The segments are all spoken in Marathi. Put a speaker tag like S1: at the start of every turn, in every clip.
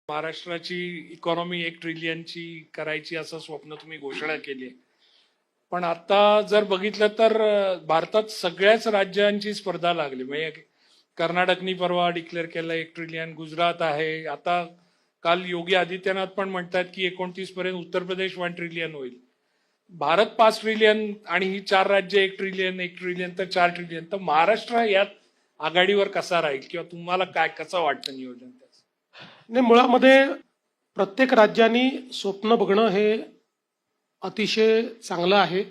S1: महाराष्ट्राची इकॉनॉमी 1 ट्रिलियनची करायची असं स्वप्न तुम्ही घोषणा केली आहे. पण आता जर बघितलं तर भारतात सगळ्याच राज्यांची स्पर्धा लागली. म्हणजे कर्नाटकनी परवा डिक्लेअर केलं 1 ट्रिलियन, गुजरात आहे. आता काल योगी आदित्यनाथ पण म्हणतात की 29 पर्यंत उत्तर प्रदेश 1 ट्रिलियन होईल. भारत 5 ट्रिलियन आणि ही 4 राज्य 1 ट्रिलियन, 1 ट्रिलियन तर 4 ट्रिलियन. तर महाराष्ट्र यात आघाडीवर कसा राहील किंवा तुम्हाला काय कसं वाटतं नियोजन त्याचं?
S2: नाही, मुळामध्ये प्रत्येक राज्यांनी स्वप्न बघणं हे अतिशय चांगलं आहे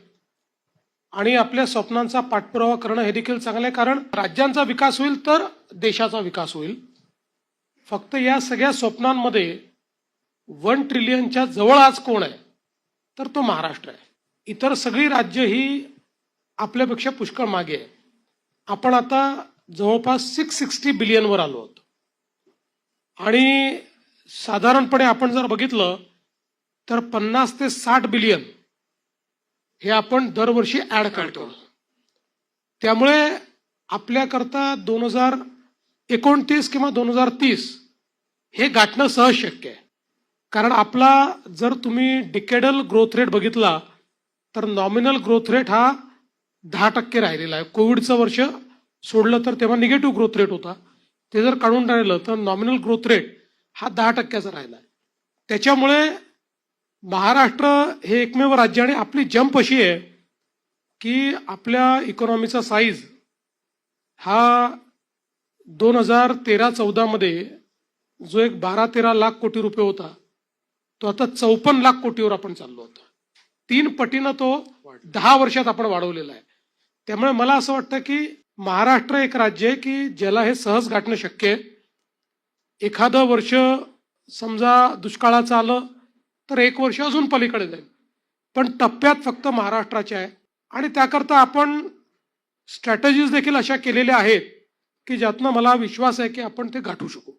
S2: आणि आपल्या स्वप्नांचा पाठपुरावा करणं हे देखील चांगलं आहे, कारण राज्यांचा विकास होईल तर देशाचा विकास होईल. फक्त या सगळ्या स्वप्नांमध्ये 1 ट्रिलियनच्या जवळ आज कोण आहे तर तो महाराष्ट्र आहे. इतर सगळी राज्य ही आपल्यापेक्षा पुष्कळ मागे आहे. आपण आता जवळपास 660 बिलियनवर आलो आहोत आणि साधारणपणे आपण जर बघितलं तर 50 ते 60 बिलियन हे आपण दरवर्षी ऍड करतो. त्यामुळे आपल्याकरता 2029 किंवा 2030 हे गाठणं सहज शक्य आहे. कारण आपला जर तुम्ही डिकेडल ग्रोथ रेट बघितला तर नॉमिनल ग्रोथ रेट हा 10% राहिलेला आहे. कोविडचं वर्ष सोडलं तर तेव्हा निगेटिव्ह ग्रोथ रेट होता. ते जर काढून राहिलं तर नॉमिनल ग्रोथ रेट हा 10%चा राहिला आहे. त्याच्यामुळे महाराष्ट्र हे एकमेव राज्य आणि आपली जंप अशी आहे की आपल्या इकॉनॉमीचा साईज हा 2013-14 मध्ये जो एक 12-13 लाख कोटी रुपये होता तो आता 54 लाख कोटीवर आपण चाललो होतो. 3 पटीनं तो 10 वर्षात आपण वाढवलेला आहे. त्यामुळे मला असं वाटतं की महाराष्ट्र एक राज्य आहे की ज्याला हे सहज गाठणं शक्य आहे. एखादं वर्ष समजा दुष्काळाचं आलं तर 1 वर्ष अजून पलीकडे जाईल, पण टप्प्यात फक्त महाराष्ट्राच्या आहे आणि त्याकरता आपण स्ट्रॅटेजीज देखील अशा केलेल्या आहेत की ज्यातनं मला विश्वास आहे की आपण ते गाठू शकू.